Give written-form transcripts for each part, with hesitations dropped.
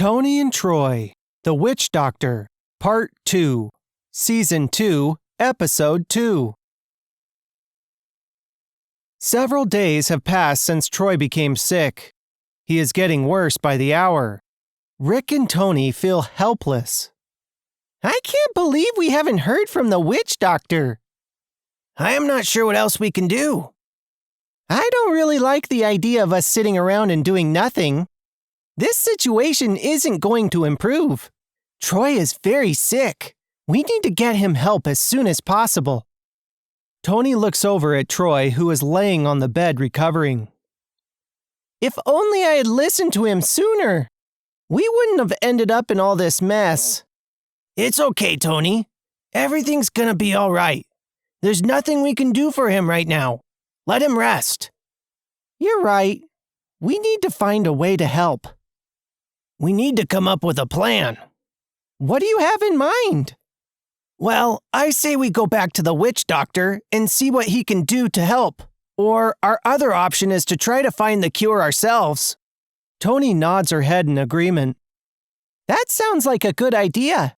Toni and Troy, The Witch Doctor, Part 2, Season 2, Episode 2. Several days have passed since Troy became sick. He is getting worse by the hour. Rick and Toni feel helpless. I can't believe we haven't heard from the witch doctor. I am not sure what else we can do. I don't really like the idea of us sitting around and doing nothing. This situation isn't going to improve. Troy is very sick. We need to get him help as soon as possible. Toni looks over at Troy, who is laying on the bed recovering. If only I had listened to him sooner. We wouldn't have ended up in all this mess. It's okay, Toni. Everything's gonna be all right. There's nothing we can do for him right now. Let him rest. You're right. We need to find a way to help. We need to come up with a plan. What do you have in mind? Well, I say we go back to the witch doctor and see what he can do to help. Or our other option is to try to find the cure ourselves. Toni nods her head in agreement. That sounds like a good idea.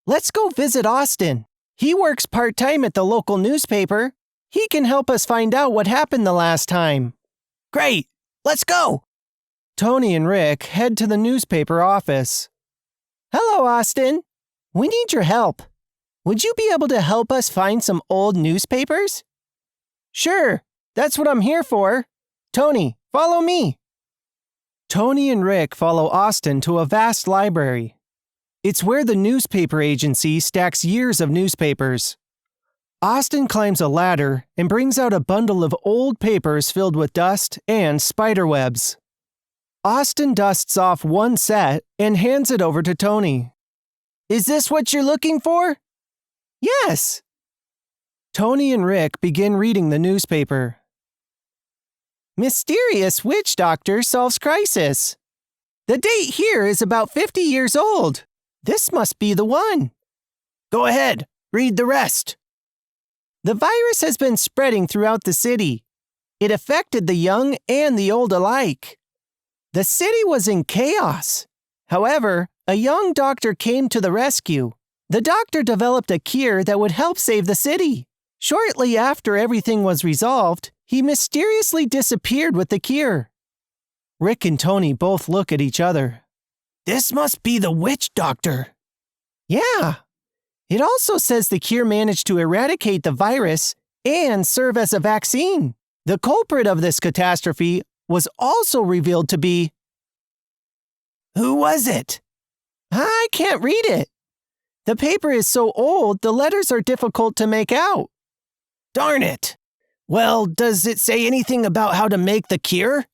Let's go visit Austin. He works part-time at the local newspaper. He can help us find out what happened the last time. Great! Let's go! Toni and Rick head to the newspaper office. Hello, Austin. We need your help. Would you be able to help us find some old newspapers? Sure, that's what I'm here for. Toni, follow me. Toni and Rick follow Austin to a vast library. It's where the newspaper agency stacks years of newspapers. Austin climbs a ladder and brings out a bundle of old papers filled with dust and spider webs. Austin dusts off one set and hands it over to Toni. Is this what you're looking for? Yes. Toni and Rick begin reading the newspaper. Mysterious witch doctor solves crisis. The date here is about 50 years old. This must be the one. Go ahead, read the rest. The virus has been spreading throughout the city. It affected the young and the old alike. The city was in chaos. However, a young doctor came to the rescue. The doctor developed a cure that would help save the city. Shortly after everything was resolved, he mysteriously disappeared with the cure. Rick and Toni both look at each other. This must be the witch doctor. Yeah. It also says the cure managed to eradicate the virus and serve as a vaccine. The culprit of this catastrophe was also revealed to be... Who was it? I can't read it. The paper is so old, the letters are difficult to make out. Darn it. Well, does it say anything about how to make the cure?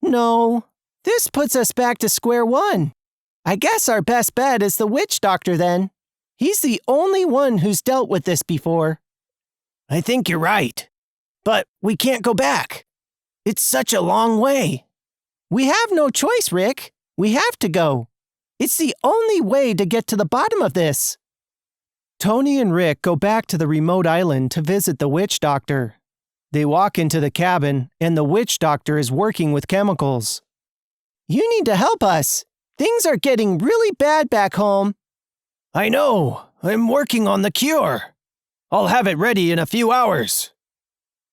No. This puts us back to square one. I guess our best bet is the witch doctor then. He's the only one who's dealt with this before. I think you're right. But we can't go back. It's such a long way. We have no choice, Rick. We have to go. It's the only way to get to the bottom of this. Toni and Rick go back to the remote island to visit the witch doctor. They walk into the cabin, and the witch doctor is working with chemicals. You need to help us. Things are getting really bad back home. I know. I'm working on the cure. I'll have it ready in a few hours.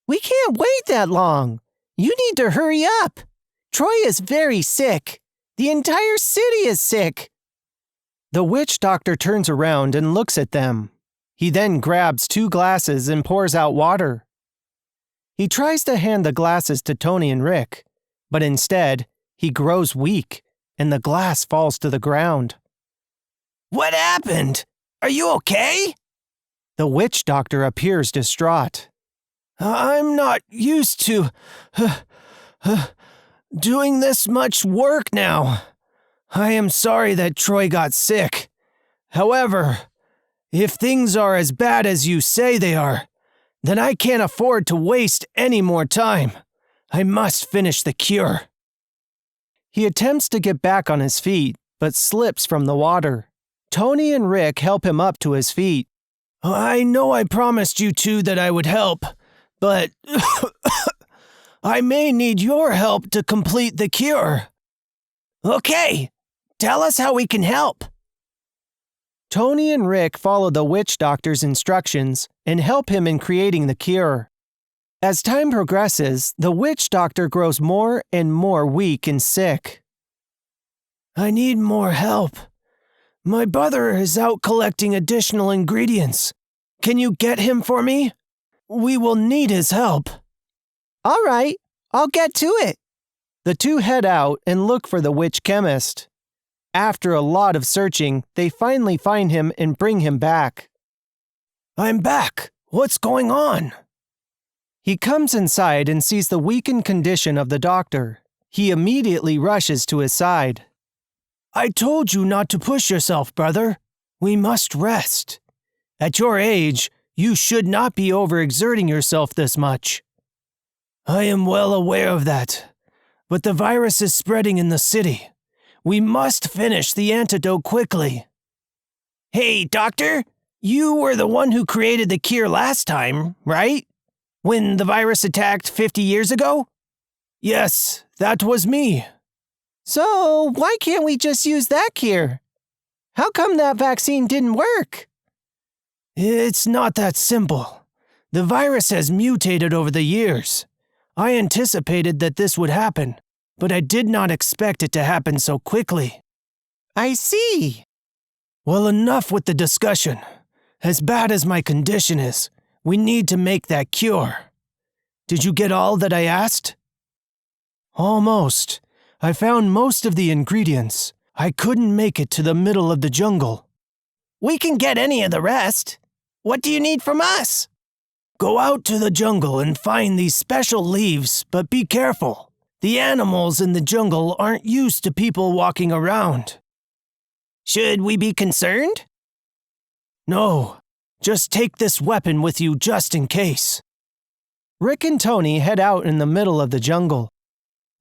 We can't wait that long. You need to hurry up. Troy is very sick. The entire city is sick. The witch doctor turns around and looks at them. He then grabs 2 glasses and pours out water. He tries to hand the glasses to Toni and Rick, but instead, he grows weak, and the glass falls to the ground. What happened? Are you okay? The witch doctor appears distraught. I'm not used to doing this much work now. I am sorry that Troy got sick. However, if things are as bad as you say they are, then I can't afford to waste any more time. I must finish the cure. He attempts to get back on his feet, but slips from the water. Toni and Rick help him up to his feet. I know I promised you two that I would help, but I may need your help to complete the cure. Okay, Tell us how we can help. Toni and Rick follow the witch doctor's instructions and help him in creating the cure. As time progresses, the witch doctor grows more and more weak and sick. I need more help. My brother is out collecting additional ingredients. Can you get him for me? We will need his help. All right, I'll get to it. The two head out and look for the witch chemist. After a lot of searching, they finally find him and bring him back. I'm back. What's going on? He comes inside and sees the weakened condition of the doctor. He immediately rushes to his side. I told you not to push yourself, brother. We must rest. At your age, you should not be overexerting yourself this much. I am well aware of that, but the virus is spreading in the city. We must finish the antidote quickly. Hey, doctor, you were the one who created the cure last time, right? When the virus attacked 50 years ago? Yes, that was me. So, why can't we just use that cure? How come that vaccine didn't work? It's not that simple. The virus has mutated over the years. I anticipated that this would happen, but I did not expect it to happen so quickly. I see. Well, enough with the discussion. As bad as my condition is, we need to make that cure. Did you get all that I asked? Almost. I found most of the ingredients. I couldn't make it to the middle of the jungle. We can get any of the rest. What do you need from us? Go out to the jungle and find these special leaves, but be careful. The animals in the jungle aren't used to people walking around. Should we be concerned? No, just take this weapon with you just in case. Rick and Toni head out in the middle of the jungle.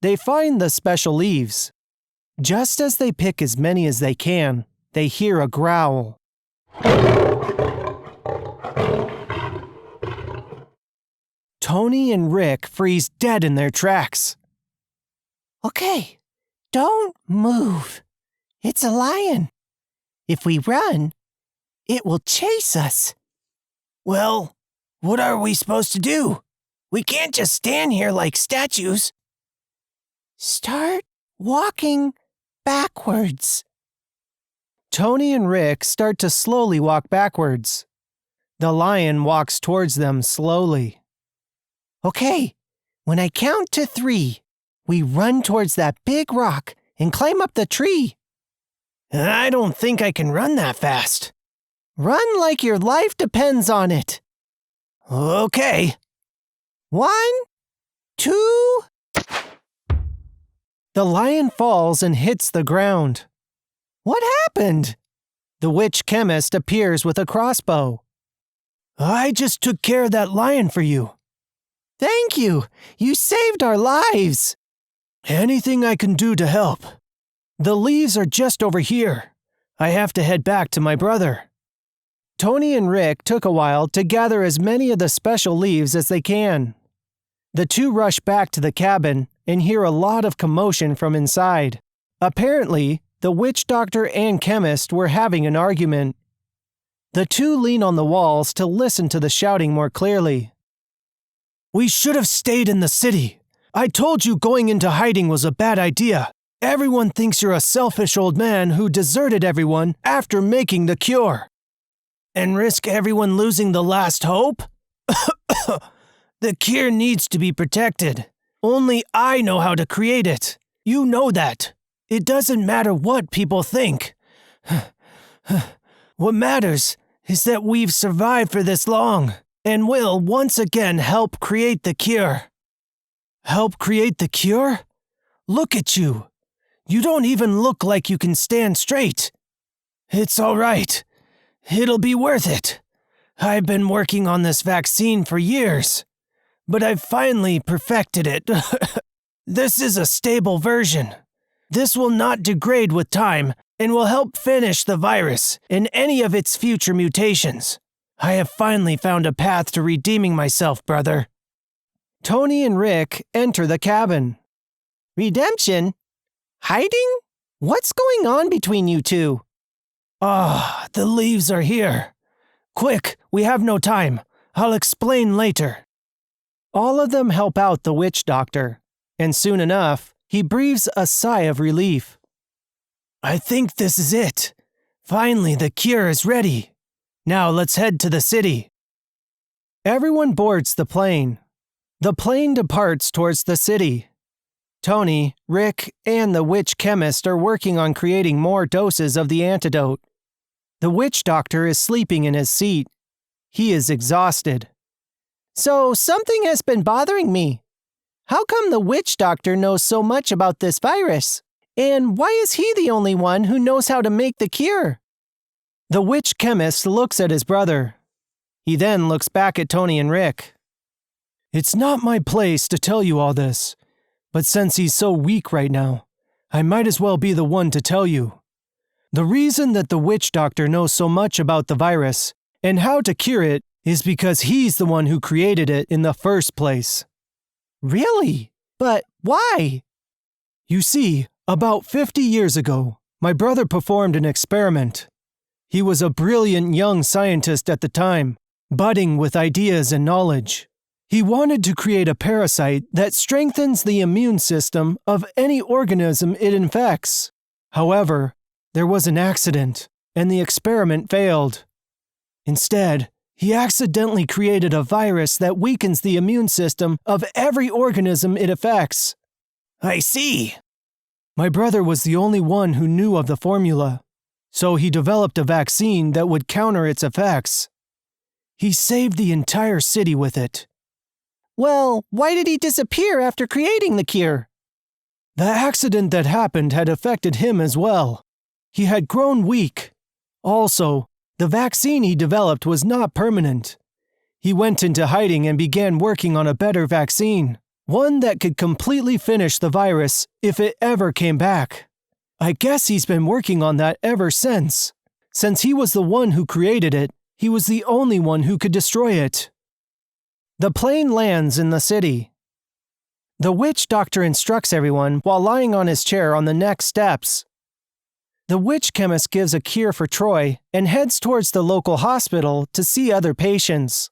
They find the special leaves. Just as they pick as many as they can, they hear a growl. Toni and Rick freeze dead in their tracks. Okay, don't move. It's a lion. If we run, it will chase us. Well, what are we supposed to do? We can't just stand here like statues. Start walking backwards. Toni and Rick start to slowly walk backwards. The lion walks towards them slowly. Okay, when I count to 3, we run towards that big rock and climb up the tree. I don't think I can run that fast. Run like your life depends on it. Okay. 1, 2... The lion falls and hits the ground. What happened? The witch chemist appears with a crossbow. I just took care of that lion for you. Thank you. You saved our lives. Anything I can do to help. The leaves are just over here. I have to head back to my brother. Toni and Rick took a while to gather as many of the special leaves as they can. The two rush back to the cabin and hear a lot of commotion from inside. Apparently, the witch doctor and chemist were having an argument. The two lean on the walls to listen to the shouting more clearly. We should have stayed in the city. I told you going into hiding was a bad idea. Everyone thinks you're a selfish old man who deserted everyone after making the cure. And risk everyone losing the last hope? The cure needs to be protected. Only I know how to create it. You know that. It doesn't matter what people think. What matters is that we've survived for this long and will once again help create the cure. Help create the cure? Look at you. You don't even look like you can stand straight. It's all right. It'll be worth it. I've been working on this vaccine for years, but I've finally perfected it. This is a stable version. This will not degrade with time and will help finish the virus and any of its future mutations. I have finally found a path to redeeming myself, brother. Toni and Rick enter the cabin. Redemption? Hiding? What's going on between you two? The leaves are here. Quick, we have no time. I'll explain later. All of them help out the witch doctor, and soon enough, he breathes a sigh of relief. I think this is it. Finally, the cure is ready. Now let's head to the city. Everyone boards the plane. The plane departs towards the city. Toni, Rick, and the witch chemist are working on creating more doses of the antidote. The witch doctor is sleeping in his seat. He is exhausted. So something has been bothering me. How come the witch doctor knows so much about this virus? And why is he the only one who knows how to make the cure? The witch chemist looks at his brother. He then looks back at Toni and Rick. It's not my place to tell you all this, but since he's so weak right now, I might as well be the one to tell you. The reason that the witch doctor knows so much about the virus and how to cure it is because he's the one who created it in the first place. Really? But why? You see, about 50 years ago, my brother performed an experiment. He was a brilliant young scientist at the time, budding with ideas and knowledge. He wanted to create a parasite that strengthens the immune system of any organism it infects. However, there was an accident, and the experiment failed. Instead, he accidentally created a virus that weakens the immune system of every organism it affects. I see. My brother was the only one who knew of the formula, so he developed a vaccine that would counter its effects. He saved the entire city with it. Well, why did he disappear after creating the cure? The accident that happened had affected him as well. He had grown weak. Also, the vaccine he developed was not permanent. He went into hiding and began working on a better vaccine, one that could completely finish the virus if it ever came back. I guess he's been working on that ever since. Since he was the one who created it, he was the only one who could destroy it. The plane lands in the city. The witch doctor instructs everyone while lying on his chair on the next steps. The witch chemist gives a cure for Troy and heads towards the local hospital to see other patients.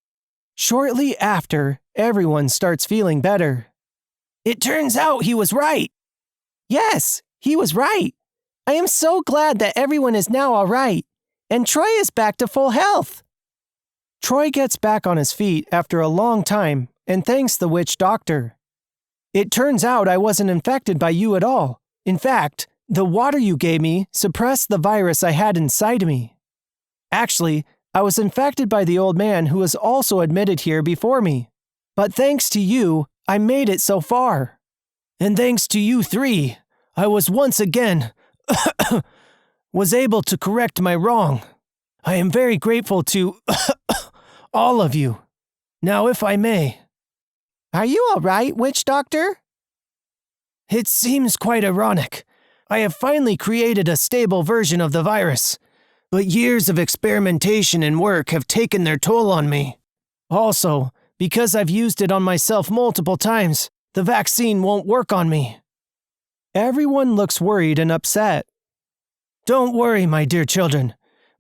Shortly after, everyone starts feeling better. It turns out he was right. Yes, he was right. I am so glad that everyone is now all right, and Troy is back to full health. Troy gets back on his feet after a long time and thanks the witch doctor. It turns out I wasn't infected by you at all. In fact, the water you gave me suppressed the virus I had inside me. Actually, I was infected by the old man who was also admitted here before me. But thanks to you, I made it so far. And thanks to you three, I was once again was able to correct my wrong. I am very grateful to all of you. Now, if I may. Are you all right, witch doctor? It seems quite ironic. I have finally created a stable version of the virus, but years of experimentation and work have taken their toll on me. Also, because I've used it on myself multiple times, the vaccine won't work on me. Everyone looks worried and upset. Don't worry, my dear children.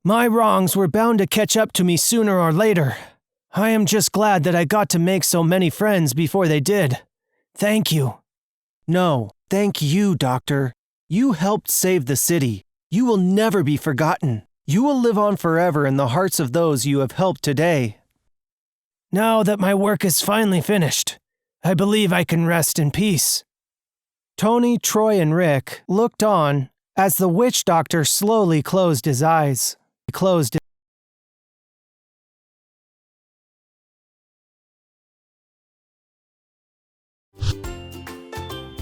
My wrongs were bound to catch up to me sooner or later. I am just glad that I got to make so many friends before they did. Thank you. No, thank you, Doctor. You helped save the city. You will never be forgotten. You will live on forever in the hearts of those you have helped today. Now that my work is finally finished, I believe I can rest in peace. Toni, Troy, and Rick looked on as the witch doctor slowly closed his eyes.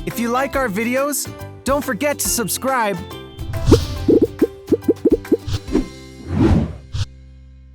If you like our videos, don't forget to subscribe